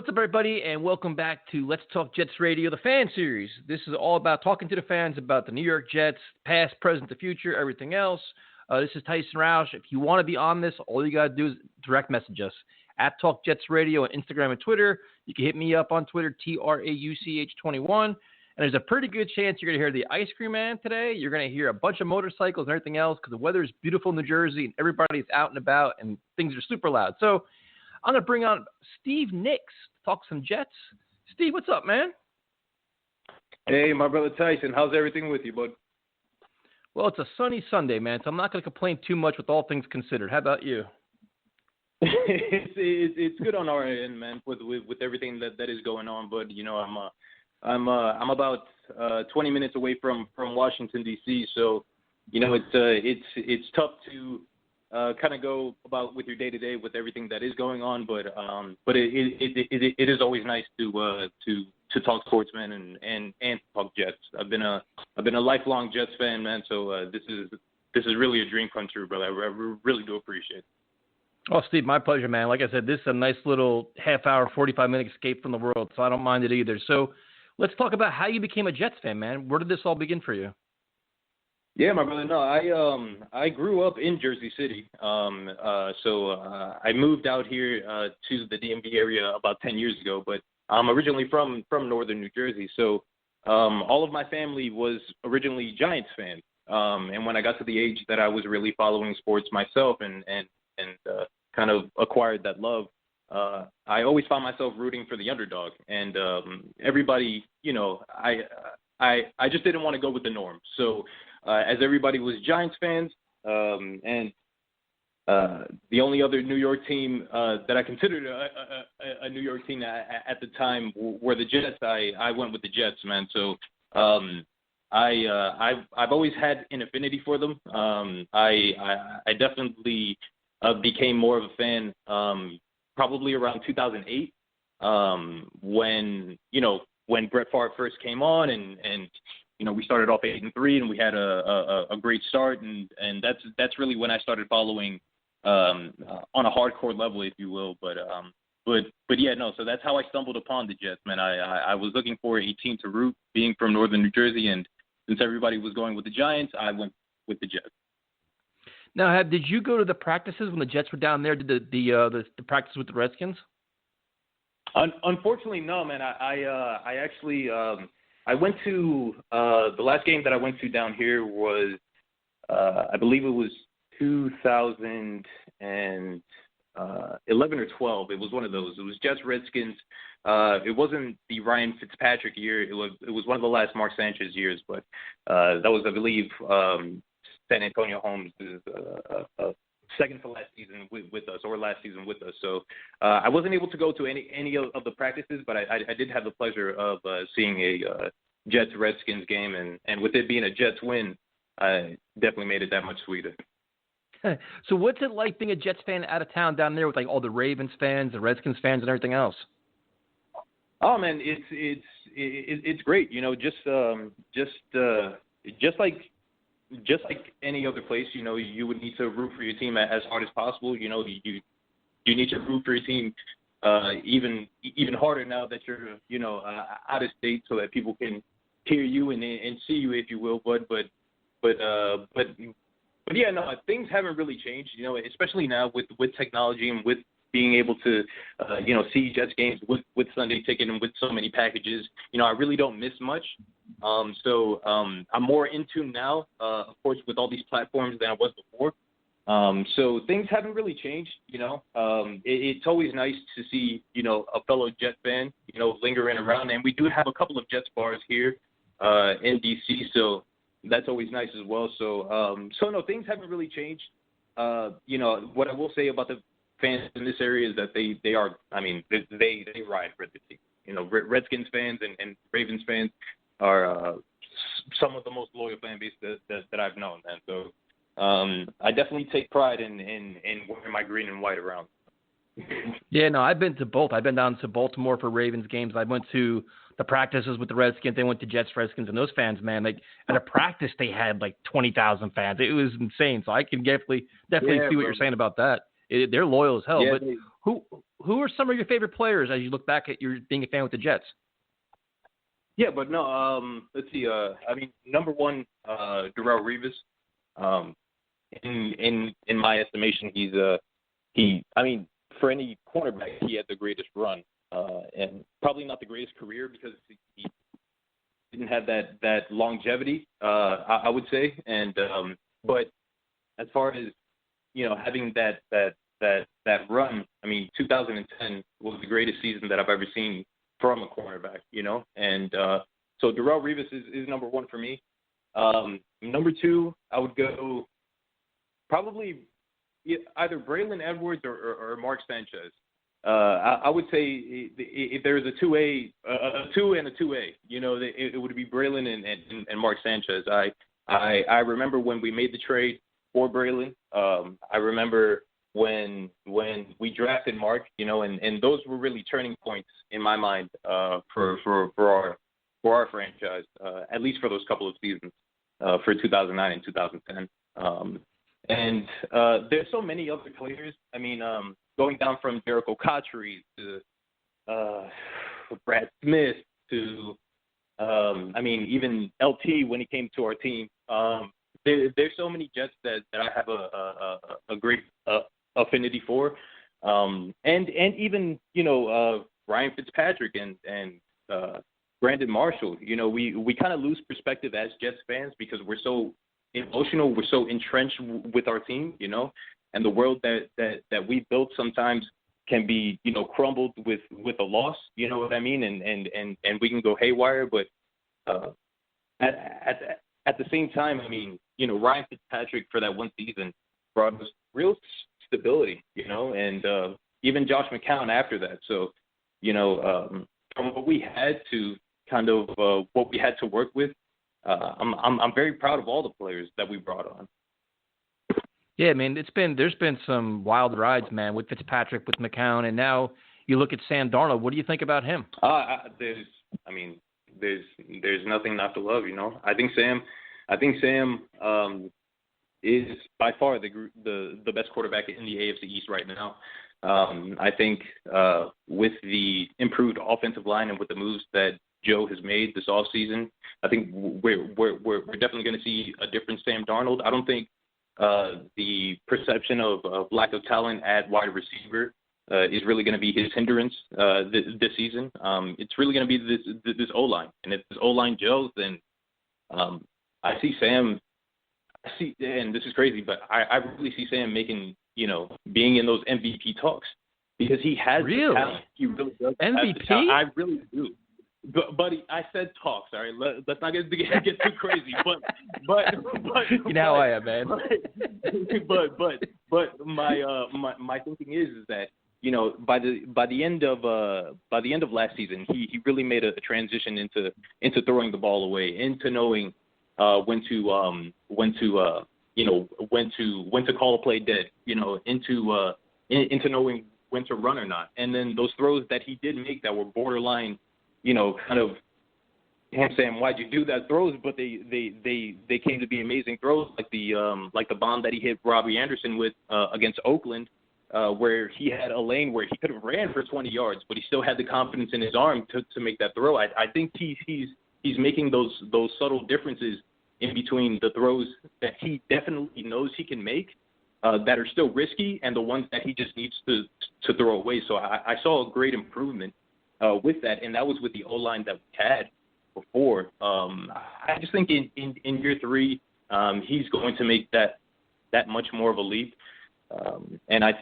What's up, everybody, and welcome back to Let's Talk Jets Radio, the fan series. This is all about talking to the fans about the New York Jets, past, present, the future, everything else. This is Tyson Roush. If you want to be on this, all you got to do is direct message us at Talk Jets Radio on Instagram and Twitter. You can hit me up on Twitter, TRAUCH21. And there's a pretty good chance you're going to hear the Ice Cream Man today. You're going to hear a bunch of motorcycles and everything else because the weather is beautiful in New Jersey and everybody's out and about and things are super loud. So I'm going to bring on Steve Nixx to talk some Jets. Steve, what's up, man? Hey, my brother Tyson. How's everything with you, bud? Well, it's a sunny Sunday, man, so I'm not going to complain too much with all things considered. How about you? it's good on our end, man, with everything that is going on. But you know, I'm about 20 minutes away from Washington D.C., so you know it's tough to kind of go about with your day to day with everything that is going on. But it is always nice to talk sports, man, and talk Jets. I've been a lifelong Jets fan, man. So this is really a dream come true, brother. I really do appreciate it. Oh, Steve, my pleasure, man. Like I said, this is a nice little half-hour, 45-minute escape from the world, so I don't mind it either. So let's talk about how you became a Jets fan, man. Where did this all begin for you? Yeah, my brother. No, I grew up in Jersey City. So I moved out here to the DMV area about 10 years ago, but I'm originally from northern New Jersey. So all of my family was originally Giants fans. And when I got to the age that I was really following sports myself and kind of acquired that love, I always found myself rooting for the underdog. And everybody, you know, I just didn't want to go with the norm. So as everybody was Giants fans, and the only other New York team that I considered a New York team at the time were the Jets, I went with the Jets, man. So I've always had an affinity for them. I definitely became more of a fan probably around 2008 when Brett Favre first came on and you know, we started off 8-3 and we had a great start and that's really when I started following on a hardcore level, if you will. But yeah, no. So that's how I stumbled upon the Jets, man. I was looking for a team to root, being from northern New Jersey, and since everybody was going with the Giants, I went with the Jets. Now, did you go to the practices when the Jets were down there? Did the practice with the Redskins? Unfortunately, no, man. I actually I went to the last game that I went to down here was I believe it was 2011 or 12. It was one of those. It was Jets Redskins. It wasn't the Ryan Fitzpatrick year. It was one of the last Mark Sanchez years, but that was, I believe, San Antonio Holmes' second to last season with us, or last season with us. So I wasn't able to go to any of the practices, but I did have the pleasure of seeing a Jets Redskins game, and with it being a Jets win, I definitely made it that much sweeter. So what's it like being a Jets fan out of town down there with like all the Ravens fans, the Redskins fans, and everything else? Oh man, it's great. You know, just like any other place, you know, you would need to root for your team as hard as possible. You know, you need to root for your team even harder now that you're, you know, out of state, so that people can hear you and see you, if you will. But yeah, no, things haven't really changed. You know, especially now with technology and with being able to, you know, see Jets games with Sunday Ticket and with so many packages. You know, I really don't miss much. So I'm more in tune now, of course, with all these platforms than I was before. So things haven't really changed, you know. It's always nice to see, you know, a fellow Jet fan, you know, lingering around. And we do have a couple of Jets bars here in D.C., so that's always nice as well. So no, things haven't really changed. You know, what I will say about the fans in this area is that they are, I mean, they ride for the team. You know, Redskins fans and Ravens fans are some of the most loyal fan base that I've known, man. So I definitely take pride in wearing my green and white around. Yeah, no, I've been to both. I've been down to Baltimore for Ravens games. I went to the practices with the Redskins. They went to Jets, Redskins, and those fans, man, like at a practice they had like 20,000 fans. It was insane. So I can definitely see what you're saying about that. They're loyal as hell. Yeah, but who are some of your favorite players as you look back at your being a fan with the Jets? Yeah, but no. Let's see. I mean, number one, Darrelle Revis. In my estimation, I mean, for any cornerback, he had the greatest run, and probably not the greatest career because he didn't have that longevity. I would say, and but as far as having that run, I mean, 2010 was the greatest season that I've ever seen from a cornerback. And so Darrelle Revis is number one for me. Number two, I would go probably either Braylon Edwards or Mark Sanchez. I would say if there was a 2A, a 2 and a 2A, it would be Braylon and Mark Sanchez. I remember when we made the trade for Braylon. I remember when we drafted Mark, and those were really turning points in my mind for our franchise, at least for those couple of seasons, for 2009 and 2010. And there's so many other players. I mean, going down from Jericho Cotchery to Brad Smith to, I mean, even LT when he came to our team. There's so many Jets that I have a great affinity for, and even Ryan Fitzpatrick and Brandon Marshall. We kind of lose perspective as Jets fans because we're so emotional, we're so entrenched with our team, and the world that we built sometimes can be crumbled with a loss. You know what I mean? And we can go haywire, but at the same time, I mean, Ryan Fitzpatrick for that one season brought us real stability, and even Josh McCown after that. So, from what we had to kind of what we had to work with, I'm very proud of all the players that we brought on. Yeah, I mean, there's been some wild rides, man, with Fitzpatrick, with McCown, and now you look at Sam Darnold. What do you think about him? There's nothing not to love, I think Sam is by far the best quarterback in the AFC East right now. I think with the improved offensive line and with the moves that Joe has made this offseason, I think we're definitely going to see a different Sam Darnold. I don't think the perception of lack of talent at wide receiver is really going to be his hindrance this season. It's really going to be this O-line. And if this O-line gels, then I see Sam – and this is crazy, but I really see Sam making, being in those MVP talks because he has the talent. He really does. MVP? I really do. But buddy, I said talks. All right, let's not get too crazy. But you know how I am, man. But my thinking is that by the end of last season, he really made a transition into throwing the ball away, into knowing when to call a play dead, into knowing when to run or not, and then those throws that he did make that were borderline. Kind of, damn Sam, why'd you do that? Throws, but they came to be amazing throws, like the bomb that he hit Robbie Anderson with against Oakland, where he had a lane where he could have ran for 20 yards, but he still had the confidence in his arm to make that throw. I think he's making those subtle differences in between the throws that he definitely knows he can make, that are still risky, and the ones that he just needs to throw away. So I saw a great improvement with that, and that was with the O-line that we had before. I just think in year three, he's going to make that much more of a leap. And I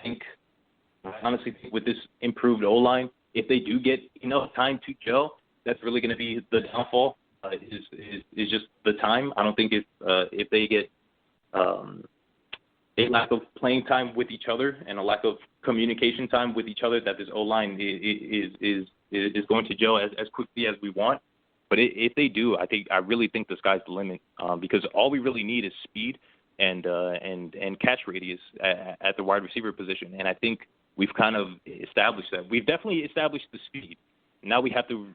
honestly think with this improved O-line, if they do get enough time to gel, that's really going to be the downfall. Is just the time. I don't think if they get a lack of playing time with each other and a lack of communication time with each other, that this O-line is going to gel as quickly as we want. But if they do, I really think the sky's the limit, because all we really need is speed and catch radius at the wide receiver position. And I think we've kind of established that. We've definitely established the speed. Now we have to,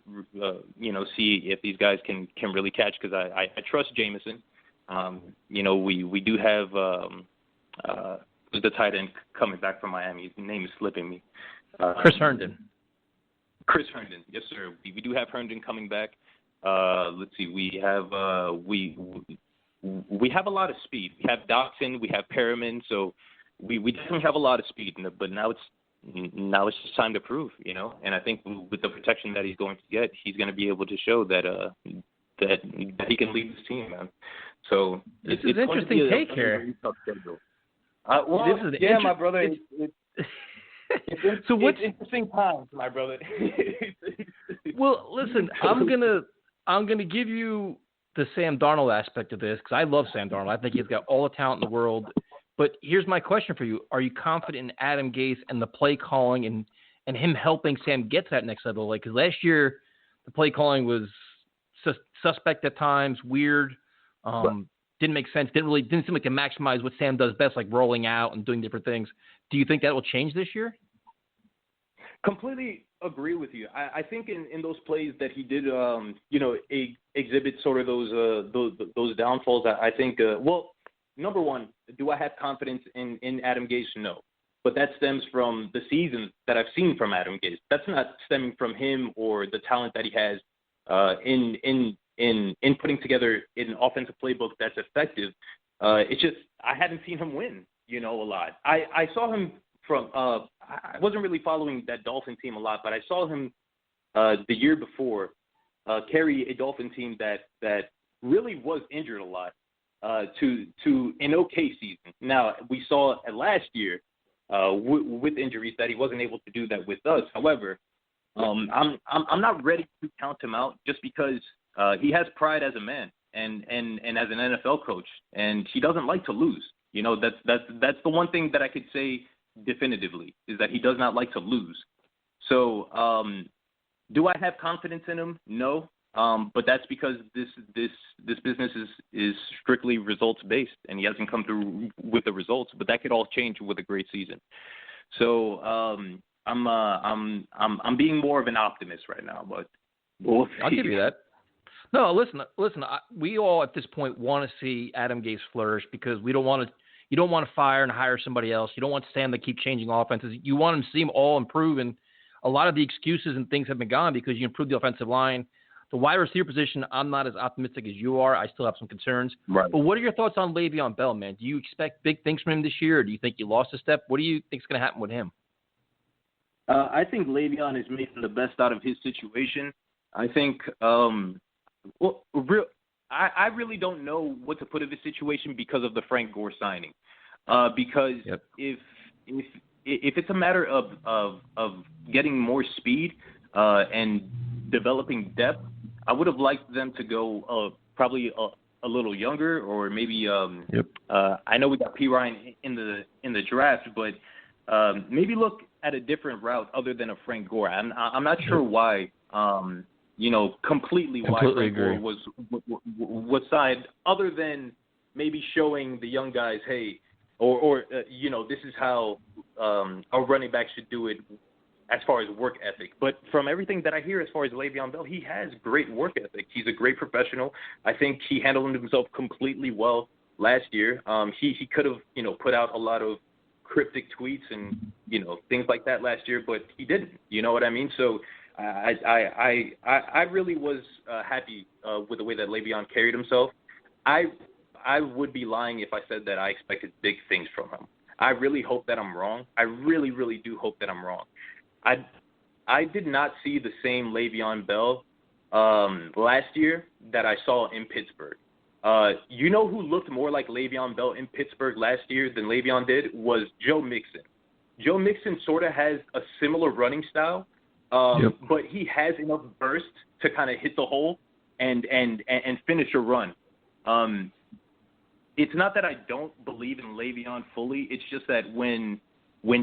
see if these guys can really catch, because I trust Jameson. We do have the tight end coming back from Miami. His name is slipping me. Chris Herndon. Chris Herndon, yes, sir. We do have Herndon coming back. Let's see. We have we have a lot of speed. We have Dotson. We have Perriman. So we definitely have a lot of speed. But now it's just time to prove, you know. And I think with the protection that he's going to get, he's going to be able to show that that he can lead this team, man. So it's an interesting take here. My brother. It's interesting times, my brother. Well, listen, I'm gonna give you the Sam Darnold aspect of this because I love Sam Darnold. I think he's got all the talent in the world. But here's my question for you: are you confident in Adam Gase and the play calling and him helping Sam get to that next level? Like, because last year the play calling was suspect at times, weird, didn't make sense, didn't seem like to maximize what Sam does best, like rolling out and doing different things. Do you think that will change this year? Completely agree with you. I think in those plays that he did, exhibit sort of those downfalls. I think, number one, do I have confidence in Adam Gase? No. But that stems from the seasons that I've seen from Adam Gase. That's not stemming from him or the talent that he has in putting together an offensive playbook that's effective. It's just I haven't seen him win, a lot. I saw him from I wasn't really following that Dolphin team a lot, but I saw him the year before carry a Dolphin team that really was injured a lot to an okay season. Now we saw last year with injuries that he wasn't able to do that with us. However, I'm not ready to count him out just because he has pride as a man and as an NFL coach, and he doesn't like to lose. That's the one thing that I could say definitively is that he does not like to lose. So, do I have confidence in him? No. But that's because this business is strictly results based, and he hasn't come through with the results. But that could all change with a great season. So I'm being more of an optimist right now, but we'll see. I'll give you that. No, listen. We all at this point want to see Adam Gase flourish because we don't want to. You don't want to fire and hire somebody else. You don't want Sam to keep changing offenses. You want them to see them all improve, and a lot of the excuses and things have been gone because you improved the offensive line. The wide receiver position, I'm not as optimistic as you are. I still have some concerns. Right. But what are your thoughts on Le'Veon Bell, man? Do you expect big things from him this year, or do you think you lost a step? What do you think is going to happen with him? I think Le'Veon is making the best out of his situation. I think, I really don't know what to put in this situation because of the Frank Gore signing. Because if it's a matter of getting more speed and developing depth, I would have liked them to go probably a little younger, or maybe I know we got P. Ryan in the draft, but maybe look at a different route other than a Frank Gore. I'm not sure why. Completely why Frank Gore was signed, other than maybe showing the young guys, hey, or this is how a running back should do it as far as work ethic. But from everything that I hear as far as Le'Veon Bell, he has great work ethic. He's a great professional. I think he handled himself completely well last year. He could have, put out a lot of cryptic tweets and, things like that last year, but he didn't. You know what I mean? So I really was happy with the way that Le'Veon carried himself. I would be lying if I said that I expected big things from him. I really hope that I'm wrong. I really, really do hope that I'm wrong. I did not see the same Le'Veon Bell last year that I saw in Pittsburgh. Who looked more like Le'Veon Bell in Pittsburgh last year than Le'Veon did was Joe Mixon. Joe Mixon sort of has a similar running style, but he has enough burst to kind of hit the hole and finish a run. It's not that I don't believe in Le'Veon fully. It's just that when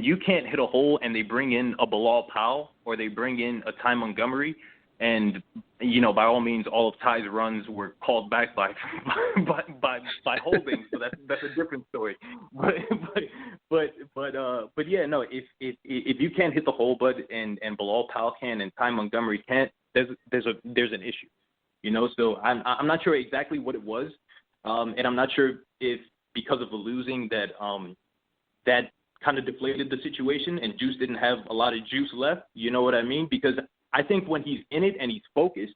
you can't hit a hole and they bring in a Bilal Powell or they bring in a Ty Montgomery, and by all means, all of Ty's runs were called back by holding, so that's a different story. But yeah, no. If you can't hit the hole, bud, and Bilal Powell can, and Ty Montgomery can't, there's an issue. So I'm not sure exactly what it was, and I'm not sure if because of the losing that kind of deflated the situation and Juice didn't have a lot of juice left. You know what I mean? Because I think when he's in it and he's focused,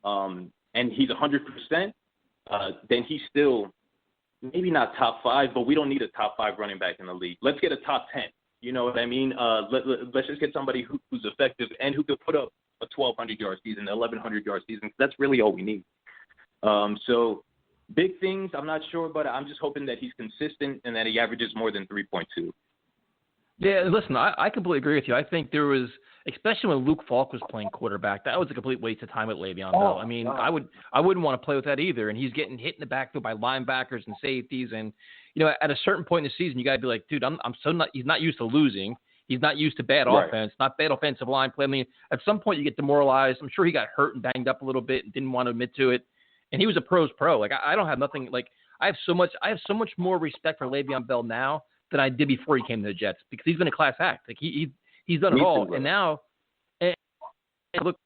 and he's 100%, then he's still maybe not top 5, but we don't need a top 5 running back in the league. Let's get a top 10. You know what I mean? Let's just get somebody who's effective and who could put up a 1,200-yard season, 1,100-yard season. That's really all we need. So big things, I'm not sure, but I'm just hoping that he's consistent and that he averages more than 3.2. Yeah, listen, I completely agree with you. I think there was, especially when Luke Falk was playing quarterback, that was a complete waste of time with Le'Veon Bell. I mean, I wouldn't want to play with that either. And he's getting hit in the backfield by linebackers and safeties. And, you know, at a certain point in the season, you got to be like, dude, he's not used to losing. He's not used to bad offense, not bad offensive line play. I mean, at some point you get demoralized. I'm sure he got hurt and banged up a little bit and didn't want to admit to it. And he was a pro's pro. Like, I don't have nothing, like, I have so much more respect for Le'Veon Bell now than I did before he came to the Jets, because he's been a class act. Like, he's done it all. And now, look,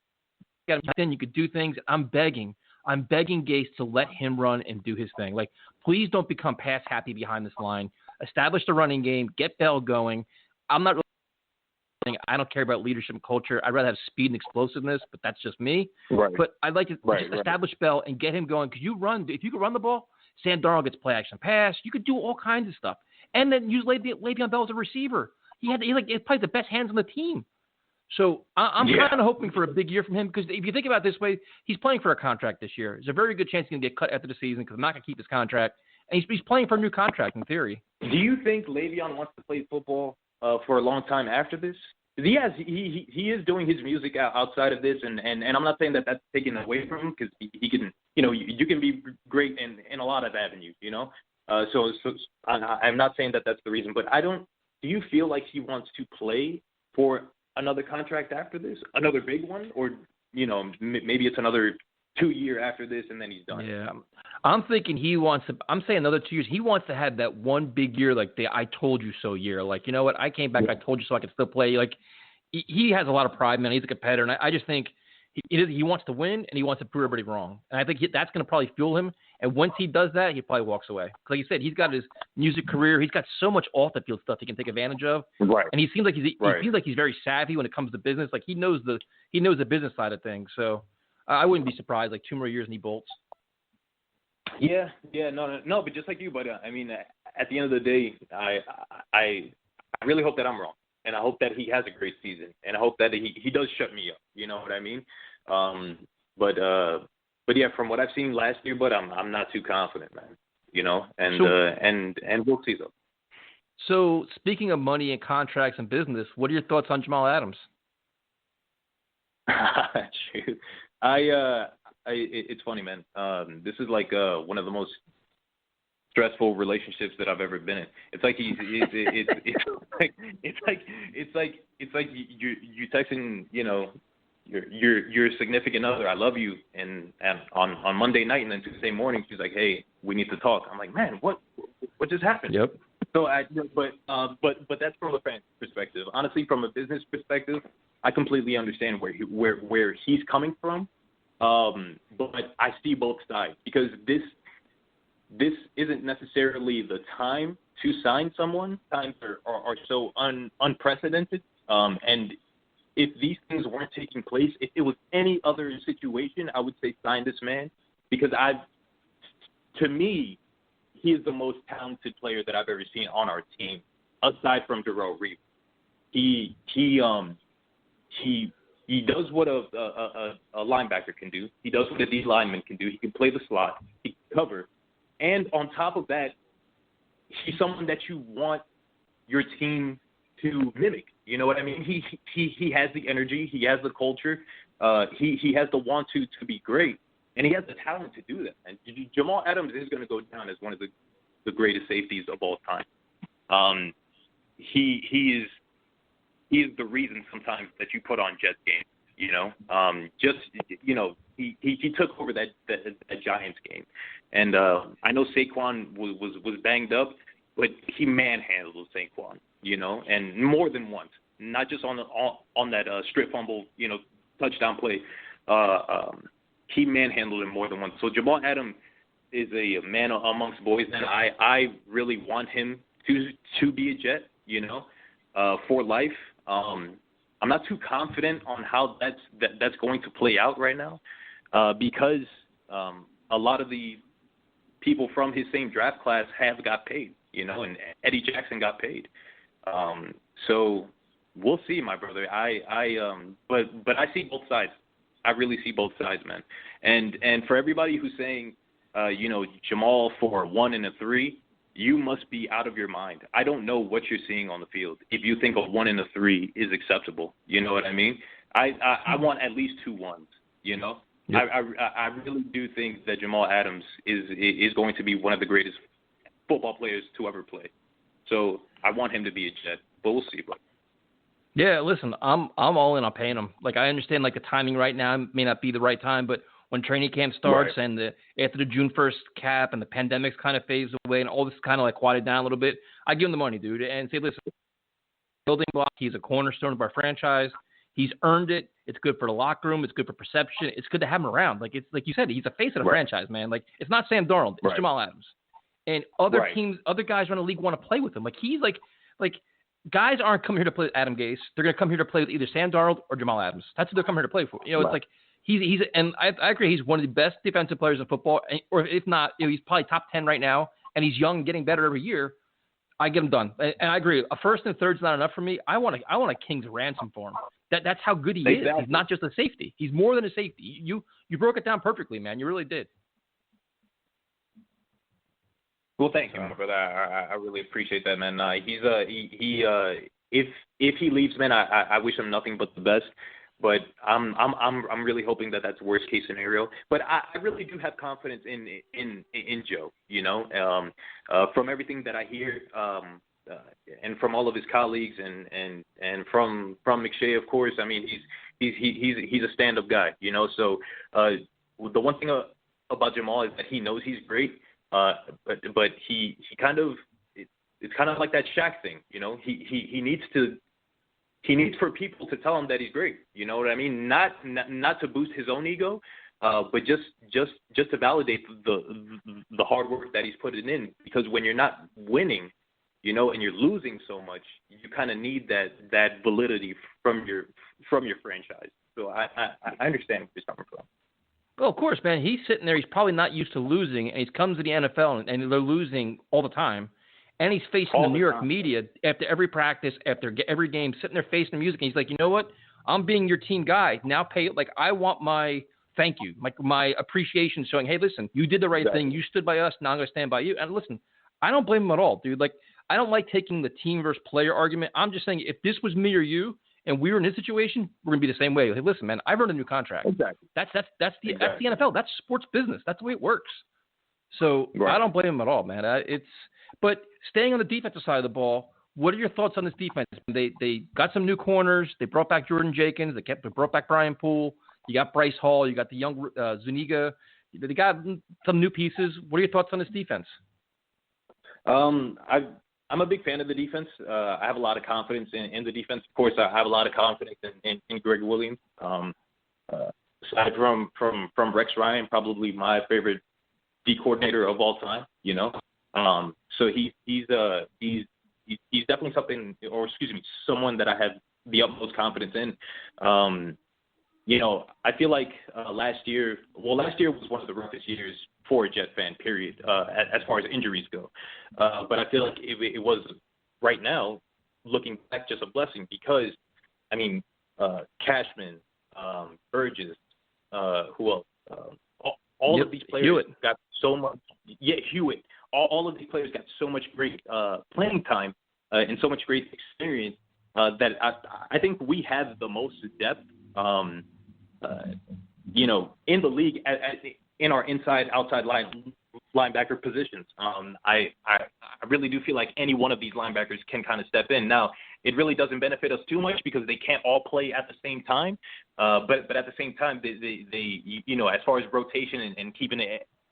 you could do things. I'm begging Gase to let him run and do his thing. Like, please don't become pass happy behind this line. Establish the running game. Get Bell going. I'm not really, I don't care about leadership and culture. I'd rather have speed and explosiveness, but that's just me. Right. But I'd like to just establish Bell and get him going, because if you could run the ball, Sam Darnold gets play action pass. You could do all kinds of stuff. And then use Le'Veon Bell as a receiver. He probably the best hands on the team. So I'm kind of hoping for a big year from him, because if you think about it this way, he's playing for a contract this year. There's a very good chance he's going to get cut after the season, because I'm not going to keep his contract. And he's playing for a new contract in theory. Do you think Le'Veon wants to play football for a long time after this? He is doing his music outside of this, and I'm not saying that that's taken away from him, because he can, you know, you can be great in a lot of avenues, you know. So I'm not saying that that's the reason, but do you feel like he wants to play for another contract after this, another big one, or, you know, maybe it's another 2-year after this and then he's done? Yeah, I'm thinking I'm saying another 2 years. He wants to have that one big year, like the I told you so year. Like, you know what, I came back, I told you so I could still play. Like, he has a lot of pride, man. He's a competitor, and I just think he wants to win, and he wants to prove everybody wrong. And I think that's going to probably fuel him. And once he does that, he probably walks away. Like you said, he's got his music career. He's got so much off the field stuff he can take advantage of. Right. And he seems like he's very savvy when it comes to business. Like, he knows the business side of things. So I wouldn't be surprised. Like, 2 more years and he bolts. Yeah, no. But just like you, but I mean, at the end of the day, I really hope that I'm wrong. And I hope that he has a great season, and I hope that he does shut me up. You know what I mean? But yeah, from what I've seen last year, but I'm not too confident, man. You know, and we'll see though. So, speaking of money and contracts and business, what are your thoughts on Jamal Adams? Shoot. It's funny, man. This is like one of the most stressful relationships that I've ever been in. It's like it's like you texting, you know, your significant other, I love you, and on Monday night, and then Tuesday morning she's like, hey, we need to talk. I'm like, man, what just happened? Yep. So but that's from a fan perspective. Honestly, from a business perspective, I completely understand where he's coming from. But I see both sides, because this isn't necessarily the time to sign someone. Times are so unprecedented. And if these things weren't taking place, if it was any other situation, I would say sign this man, because to me, he is the most talented player that I've ever seen on our team, aside from Darrell Reed. He does what a linebacker can do. He does what a D lineman can do. He can play the slot. He can cover. And on top of that, he's someone that you want your team to mimic. You know what I mean? He has the energy. He has the culture. He has the want to be great. And he has the talent to do that. And Jamal Adams is going to go down as one of the greatest safeties of all time. He is the reason sometimes that you put on Jets games. You know, he took over that Giants game, and I know Saquon was banged up, but he manhandled Saquon. You know, and more than once, not just on that strip fumble, you know, touchdown play. He manhandled him more than once. So Jamal Adams is a man amongst boys, and I really want him to be a Jet. for life. I'm not too confident on how that's going to play out right now, because a lot of the people from his same draft class have got paid, and Eddie Jackson got paid. So we'll see, my brother. But I see both sides. I really see both sides, man. And for everybody who's saying, Jamal for 1 and a 3, you must be out of your mind. I don't know what you're seeing on the field if you think a 1 and a 3 is acceptable. You know what I mean? I want at least 2 1s. Yep. I really do think that Jamal Adams is going to be one of the greatest football players to ever play. So I want him to be a Jet, but we'll see, bro. Yeah, listen, I'm all in on paying him. Like, I understand, like, the timing right now may not be the right time, but when training camp starts and after the June 1st cap and the pandemic's kind of phased away and all this kind of like quieted down a little bit, I give him the money, dude, and say, listen, building block, he's a cornerstone of our franchise. He's earned it. It's good for the locker room. It's good for perception. It's good to have him around. Like, it's like you said, he's a face of the franchise, man. Like, it's not Sam Darnold. It's Jamal Adams. And other teams, other guys around the league want to play with him. Like, he's like guys aren't coming here to play with Adam Gase. They're going to come here to play with either Sam Darnold or Jamal Adams. That's what they're coming here to play for. It's like he's and I agree. He's one of the best defensive players in football, or if not, he's probably top 10 right now. And he's young, getting better every year. I get him done, and I agree. A first and third's not enough for me. I want a king's ransom for him. That's how good he is. He's not just a safety. He's more than a safety. You broke it down perfectly, man. You really did. Well, thank you, my brother. I really appreciate that, man. If he leaves, man, I wish him nothing but the best. But I'm really hoping that that's worst case scenario. But I really do have confidence in Joe. From everything that I hear, and from all of his colleagues, and from McShay, of course. I mean, he's a stand-up guy. So the one thing about Jamal is that he knows he's great. But he kind of, it's kind of like that Shaq thing, he needs for people to tell him that he's great. You know what I mean? Not to boost his own ego, but just to validate the hard work that he's putting in. Because when you're not winning, and you're losing so much, you kind of need that validity from your franchise. So I understand where you're coming from. Well, of course, man. He's sitting there. He's probably not used to losing, and he's comes to the NFL, and they're losing all the time. And he's facing the New York media after every practice, after every game, sitting there facing the music. And he's like, you know what? I'm being your team guy. Now pay. Like, I want my thank you, my appreciation showing, hey, listen, you did the right thing. You stood by us. Now I'm going to stand by you. And listen, I don't blame him at all, dude. Like, I don't like taking the team versus player argument. I'm just saying, if this was me or you, and we were in this situation, we're going to be the same way. Hey, listen, man, I've earned a new contract. Exactly. That's the NFL. That's sports business. That's the way it works. So I don't blame him at all, man. But staying on the defensive side of the ball, what are your thoughts on this defense? They got some new corners. They brought back Jordan Jenkins. They brought back Brian Poole. You got Bryce Hall. You got the young Zuniga. They got some new pieces. What are your thoughts on this defense? I'm a big fan of the defense. I have a lot of confidence in the defense. Of course, I have a lot of confidence in Greg Williams. Aside from Rex Ryan, probably my favorite D coordinator of all time. So he's definitely someone that I have the utmost confidence in. I feel like last year was one of the roughest years for a Jet fan, period, as far as injuries go. But I feel like it was, right now, looking back, just a blessing because, I mean, Cashman, Burgess, who else? All of these players Hewitt. got so much. Yeah, Hewitt. All of these players got so much great playing time and so much great experience that I think we have the most depth, in the league in our inside-outside linebacker positions. I really do feel like any one of these linebackers can kind of step in. Now, it really doesn't benefit us too much because they can't all play at the same time. But at the same time, they as far as rotation and keeping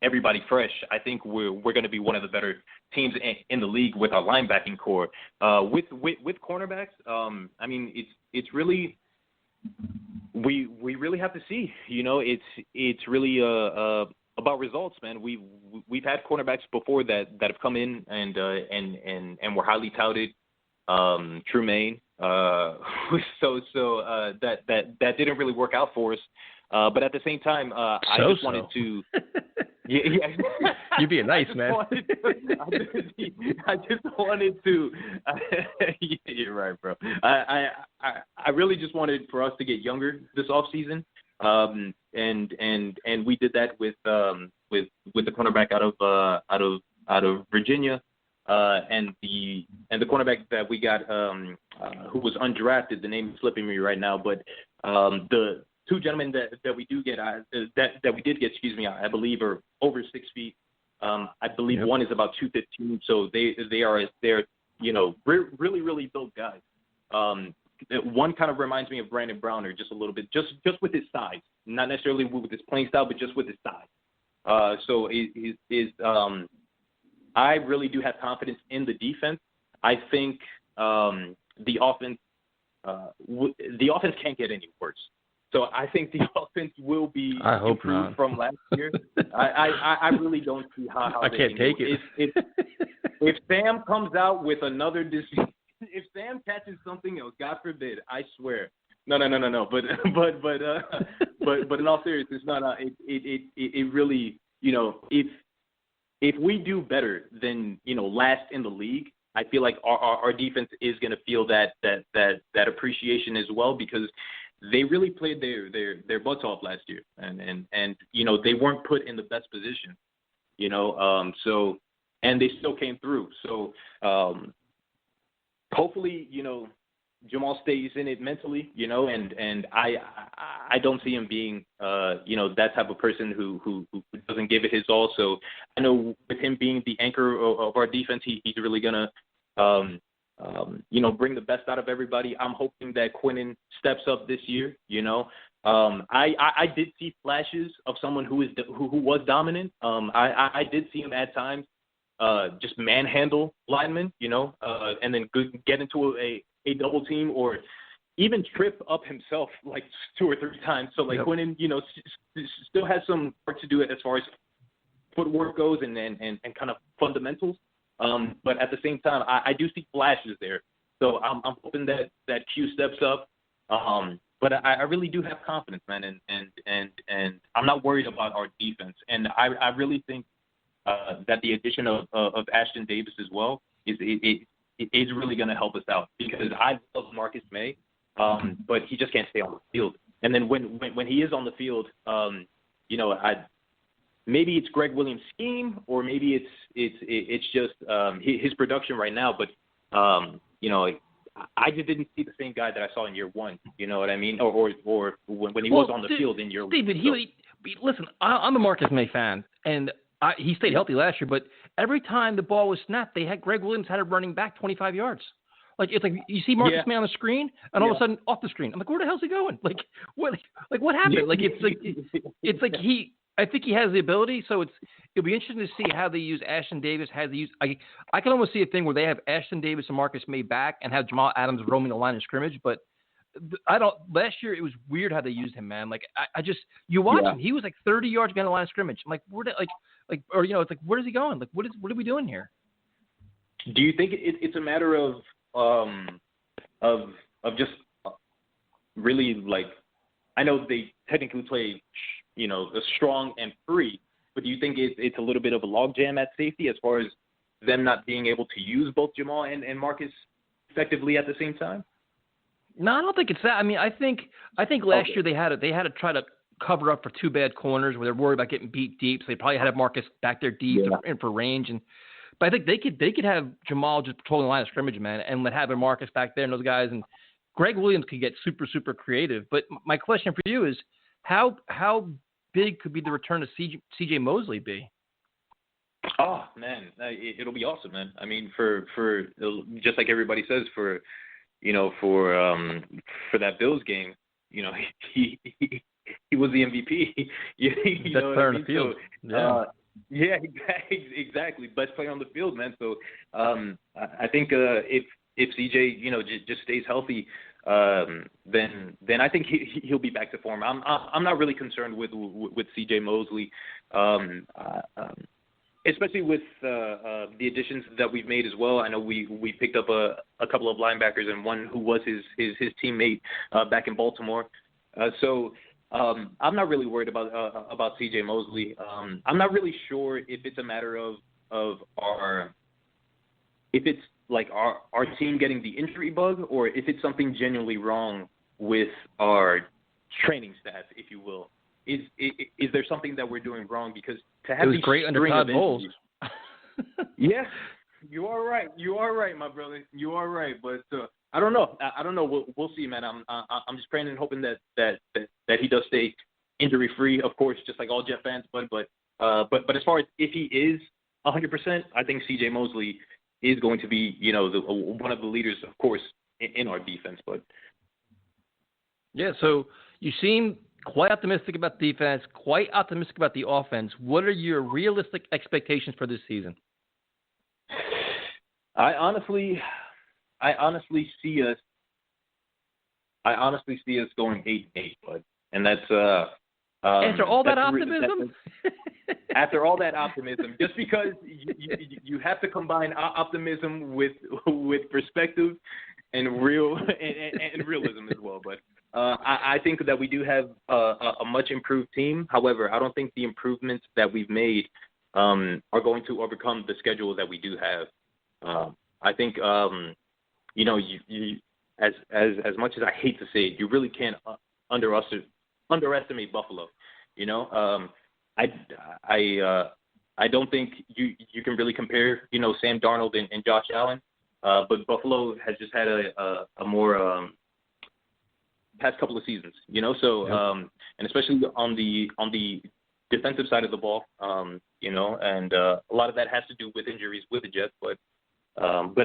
everybody fresh, I think we're going to be one of the better teams in the league with our linebacking core. With cornerbacks, I mean, it's really. We really have to see. It's really about results, man. We've had cornerbacks before that have come in and were highly touted, Trumaine. So that didn't really work out for us. But at the same time, I just wanted to. Yeah. You're being nice, man. I just wanted to. You're right, bro. I really just wanted for us to get younger this off season, and we did that with the cornerback out of Virginia, and the cornerback that we got who was undrafted. The name is slipping me right now, but the two gentlemen that we do get that we did get, I believe are over 6 feet. I believe one is about 215. So they're really really built guys. One kind of reminds me of Brandon Browner just a little bit, just with his size, not necessarily with his playing style, but just with his size. So I really do have confidence in the defense. I think the offense can't get any worse. So I think the offense will be improved from last year. I really don't see how I can't take it. If Sam comes out with another decision, if Sam catches something else, God forbid, I swear. No. But in all seriousness, it really, if we do better than last in the league, I feel like our defense is going to feel that appreciation as well, because they really played their butts off last year, and they weren't put in the best position, so, and they still came through. So hopefully Jamal stays in it mentally, and I don't see him being that type of person who doesn't give it his all. So I know with him being the anchor of our defense, he's really gonna bring the best out of everybody. I'm hoping that Quinnen steps up this year. I did see flashes of someone who was dominant. I did see him at times just manhandle linemen, and then get into a double team or even trip up himself like 2 or 3 times. So like Quinnen, still has some work to do as far as footwork goes and kind of fundamentals. But at the same time, I do see flashes there. So I'm hoping that Q steps up. But I really do have confidence, man, and I'm not worried about our defense. And I really think that the addition of Ashton Davis as well is really going to help us out, because I love Marcus May, but he just can't stay on the field. And then when he is on the field, maybe it's Greg Williams' scheme, or maybe it's just his production right now. But I just didn't see the same guy that I saw in year one. You know what I mean? Or when he was on the field in year Steve, one. Listen, I'm a Marcus May fan, and he stayed healthy last year. But every time the ball was snapped, Greg Williams had it running back 25 yards. Like, it's like you see Marcus May on the screen, and all of a sudden off the screen. I'm like, where the hell's he going? Like what happened? Like it's like I think he has the ability, so it'll be interesting to see how they use Ashton Davis. I can almost see a thing where they have Ashton Davis and Marcus May back and have Jamal Adams roaming the line of scrimmage. But last year it was weird how they used him, man. Like you watch him, he was like 30 yards behind the line of scrimmage. I'm like, it's like, where is he going? Like, what are we doing here? Do you think it's a matter of just really, like, I know they technically play, strong and free, but do you think it's a little bit of a logjam at safety as far as them not being able to use both Jamal and Marcus effectively at the same time? No, I don't think it's that. I mean, I think last year they had to try to cover up for 2 bad corners where they're worried about getting beat deep, so they probably had to have Marcus back there deep and for range. But I think they could have Jamal just patrolling the line of scrimmage, man, and have Marcus back there and those guys. And Greg Williams could get super, super creative. But my question for you is, how big could be the return of C.J. Mosley be? Oh man, it'll be awesome, man. I mean, for just like everybody says, for that Bills game, he was the MVP. Best player on the field. So, yeah, exactly. Best player on the field, man. So I think if CJ just stays healthy, then I think he'll be back to form. I'm not really concerned with CJ Mosley. especially with the additions that we've made as well. I know we picked up a couple of linebackers and one who was his teammate back in Baltimore. So I'm not really worried about C.J. Mosley. I'm not really sure if it's a matter of our team getting the injury bug, or if it's something genuinely wrong with our training staff, if you will. Is there something that we're doing wrong? Because to have it was great under Todd Bowles. Yeah, you are right. You are right, my brother. You are right. But I don't know. I don't know. We'll see, man. I'm just praying and hoping that he does stay injury free, of course, just like all Jet fans. But as far as if he is 100%, I think C.J. Mosley is going to be, one of the leaders, of course, in our defense. But yeah, so you seem quite optimistic about the defense, quite optimistic about the offense. What are your realistic expectations for this season? I honestly see us going 8-8, bud. And that's after all that optimism. After all that optimism, just because you have to combine optimism with perspective and realism as well. But I think that we do have a much improved team. However, I don't think the improvements that we've made are going to overcome the schedule that we do have. I think you as much as I hate to say it, you really can't underestimate Buffalo. I don't think you can really compare Sam Darnold and Josh Allen, but Buffalo has just had a more past couple of seasons, so and especially on the defensive side of the ball, and a lot of that has to do with injuries with the Jets, but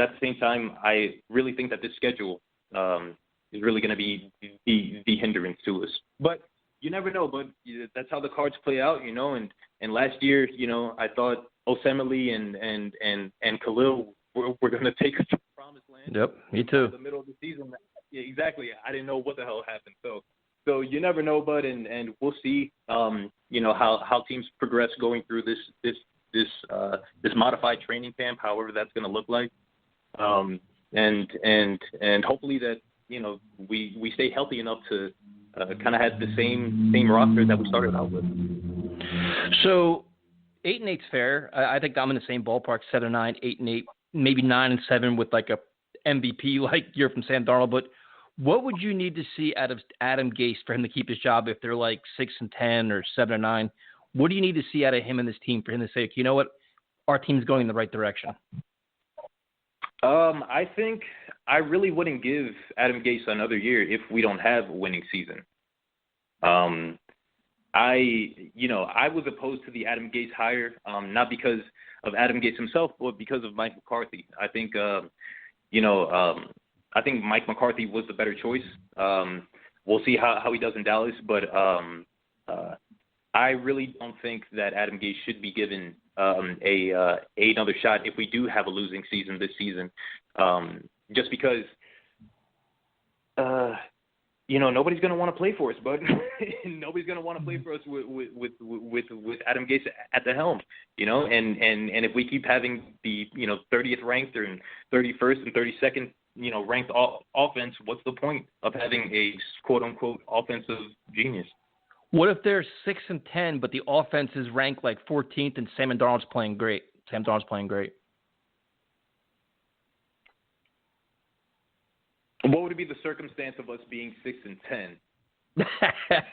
at the same time, I really think that this schedule is really going to be the hindrance to us. But you never know, but that's how the cards play out, and last year, I thought Osemele and Khalil were going to take us to the promised land. Yep, me too. In the middle of the season. Yeah, exactly. I didn't know what the hell happened. So you never know, bud, and we'll see, how teams progress going through this modified training camp, however that's going to look like, and hopefully that we stay healthy enough to kind of have the same roster that we started out with. So 8-8's fair. I think I'm in the same ballpark, 7-9, 8-8, maybe 9-7 with like a MVP like you're from Sam Darnold. But what would you need to see out of Adam Gase for him to keep his job if they're like 6-10 or 7-9? What do you need to see out of him and this team for him to say, you know what, our team's going in the right direction? I think I really wouldn't give Adam Gase another year if we don't have a winning season. I was opposed to the Adam Gase hire, not because of Adam Gase himself, but because of Mike McCarthy. I think, I think Mike McCarthy was the better choice. We'll see how he does in Dallas, but I really don't think that Adam Gase should be given another shot if we do have a losing season this season, just because nobody's going to want to play for us, bud. Nobody's going to want to play for us with Adam Gase at the helm, and if we keep having the 30th ranked or 31st and 32nd ranked offense, what's the point of having a quote unquote offensive genius? What if they're 6-10, but the offense is ranked like 14th and Sam Darnold's playing great? Sam Darnold's playing great. What would be the circumstance of us being 6-10?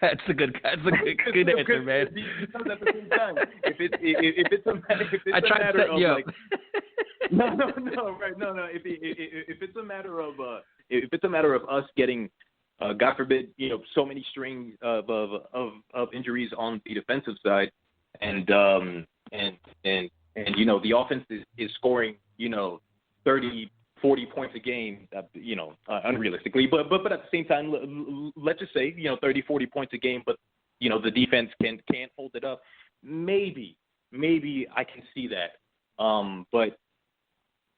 That's a good answer, man. Because at the same time, if it's a matter of like, no. If it's a matter of us getting, God forbid, so many strings of injuries on the defensive side, and the offense is scoring 30, 40 points a game, unrealistically, but at the same time, let's just say 30, 40 points a game, but the defense can't hold it up. Maybe I can see that, but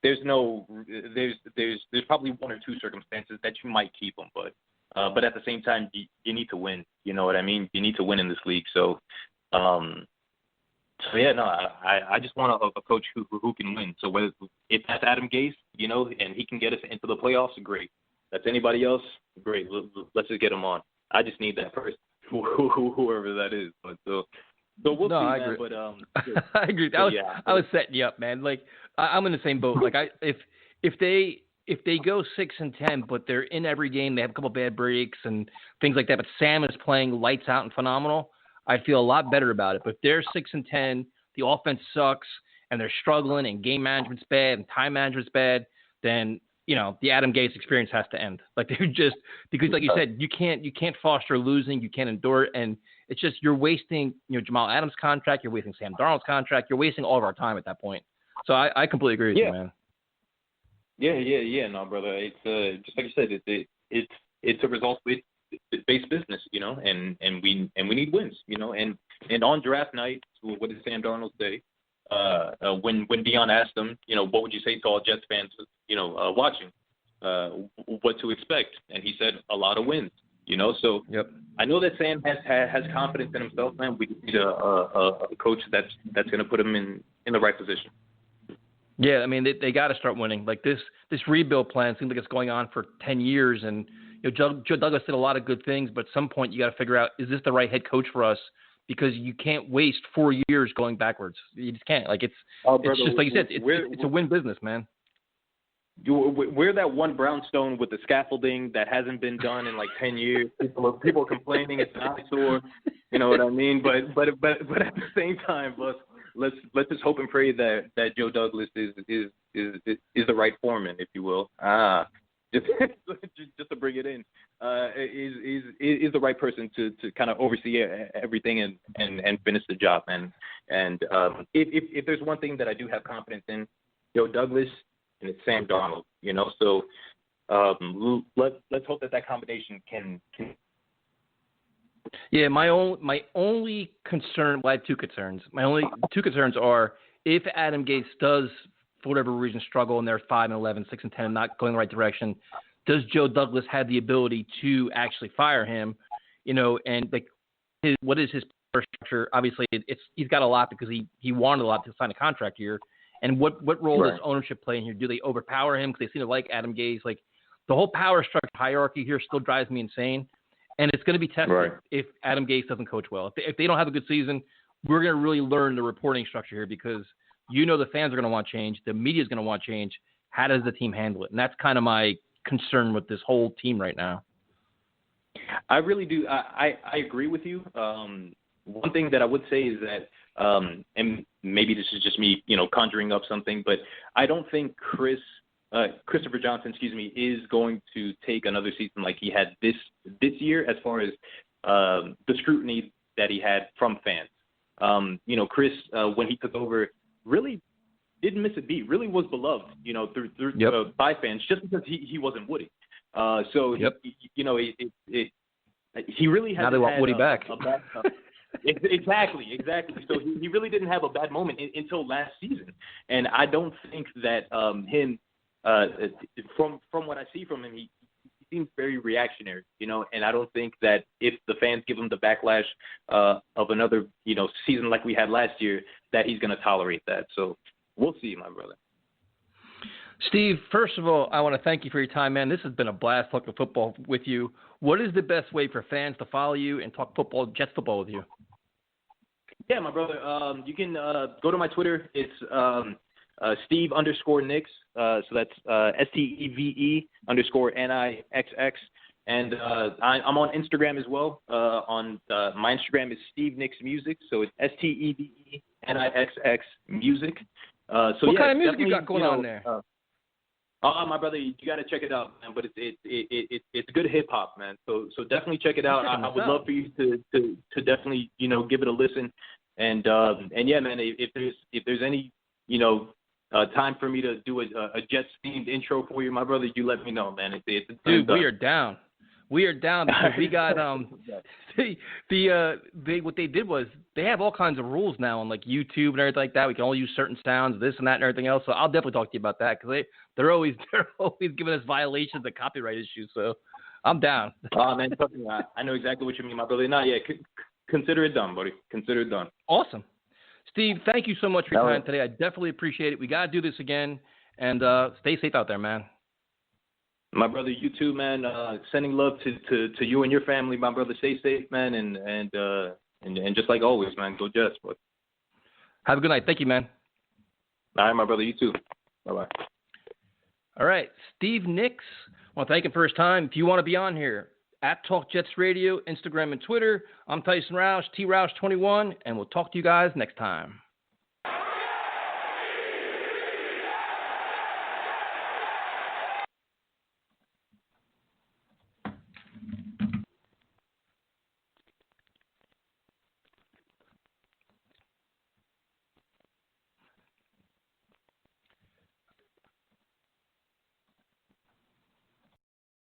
there's probably one or two circumstances that you might keep them, but at the same time, you need to win. You know what I mean? You need to win in this league. So, So yeah, no, I just want a coach who can win. So whether if that's Adam Gase, and he can get us into the playoffs, great. That's anybody else, great. Let's just get him on. I just need that person, whoever that is. But so we'll see, I man. agree. But I agree. I was setting you up, man. Like I'm in the same boat. Like if they go 6-10, but they're in every game, they have a couple bad breaks and things like that. But Sam is playing lights out and phenomenal. I feel a lot better about it. But if they're 6-10, the offense sucks, and they're struggling, and game management's bad, and time management's bad, then the Adam Gase experience has to end. Like they're just because, like you said, you can't foster losing, you can't endure it, and it's just you're wasting Jamal Adams' contract, you're wasting Sam Darnold's contract, you're wasting all of our time at that point. So I completely agree with you, man. Yeah. No, brother, it's just like you said, it's a result-based business, and we need wins, and on draft night, what did Sam Darnold say? When Dion asked him, what would you say to all Jets fans, watching, what to expect, and he said a lot of wins, So yep. I know that Sam has confidence in himself, man. We need a coach that's going to put him in the right position. Yeah, I mean they got to start winning. Like this rebuild plan seems like it's going on for 10 years, and Joe Douglas did a lot of good things, but at some point you got to figure out, is this the right head coach for us? Because you can't waste 4 years going backwards. You just can't. Like it's just like you said, it's a win business, man. We're that one brownstone with the scaffolding that hasn't been done in like 10 years. People are complaining it's an eyesore. You know what I mean? But at the same time, let's just hope and pray that Joe Douglas is the right foreman, if you will. Just to bring it in, is the right person to kind of oversee everything and finish the job, man. And if there's one thing that I do have confidence in, Joe Douglas and it's Sam Darnold, So let's hope that combination can. Yeah, my only concern. Well, I have two concerns. My only two concerns are if Adam Gase does, for whatever reason, struggle and they're 5-11, 6-10, and not going the right direction, does Joe Douglas have the ability to actually fire him? And like, what is his power structure? Obviously, he's got a lot because he wanted a lot to sign a contract here. And what role does ownership play in here? Do they overpower him because they seem to like Adam Gase? Like the whole power structure hierarchy here still drives me insane. And it's going to be tested if Adam Gase doesn't coach well. If they don't have a good season, we're going to really learn the reporting structure here because the fans are going to want change. The media is going to want change. How does the team handle it? And that's kind of my concern with this whole team right now. I really do. I agree with you. One thing that I would say is that, and maybe this is just me, conjuring up something, but I don't think Christopher Johnson, is going to take another season like he had this year as far as the scrutiny that he had from fans. Chris, when he took over, really didn't miss a beat, really was beloved, through by fans just because he wasn't Woody. He really had. Now they want Woody back. Exactly. So he really didn't have a bad moment until last season, and I don't think that him. From what I see from him, he seems very reactionary, and I don't think that if the fans give him the backlash of another, season like we had last year, that he's going to tolerate that. So we'll see, my brother. Steve, first of all, I want to thank you for your time, man. This has been a blast talking football with you. What is the best way for fans to follow you and talk football, Jets football with you? Yeah, my brother. You can go to my Twitter. It's Steve _Nixx. So that's STEVE_NIXX. And I'm on Instagram as well. My Instagram is Steve Nixx Music. So it's STEVENIXX Music. What kind of music you got going on there? My brother, you got to check it out, man. But it's good hip hop, man. So definitely check it out. I would love for you to definitely give it a listen. And yeah, man. If there's any time for me to do a Jets themed intro for you, my brother, you let me know, man. Dude, we are down. We are down because we got what they did was they have all kinds of rules now on like YouTube and everything like that. We can only use certain sounds, this and that and everything else. So I'll definitely talk to you about that because they're always giving us violations of copyright issues. So I'm down. Oh man, I know exactly what you mean, my brother. Consider it done, buddy. Consider it done. Awesome. Steve, thank you so much for your time today. I definitely appreciate it. We got to do this again, and stay safe out there, man. My brother, you too, man. Sending love to you and your family, my brother. Stay safe, man, and just like always, man, go Jets. Boy. Have a good night. Thank you, man. All right, my brother, you too. Bye-bye. All right, Steve Nixx. I want to thank him for his time. If you want to be on here, at Talk Jets Radio, Instagram and Twitter, I'm Tyson Roush, TRoush21, and we'll talk to you guys next time.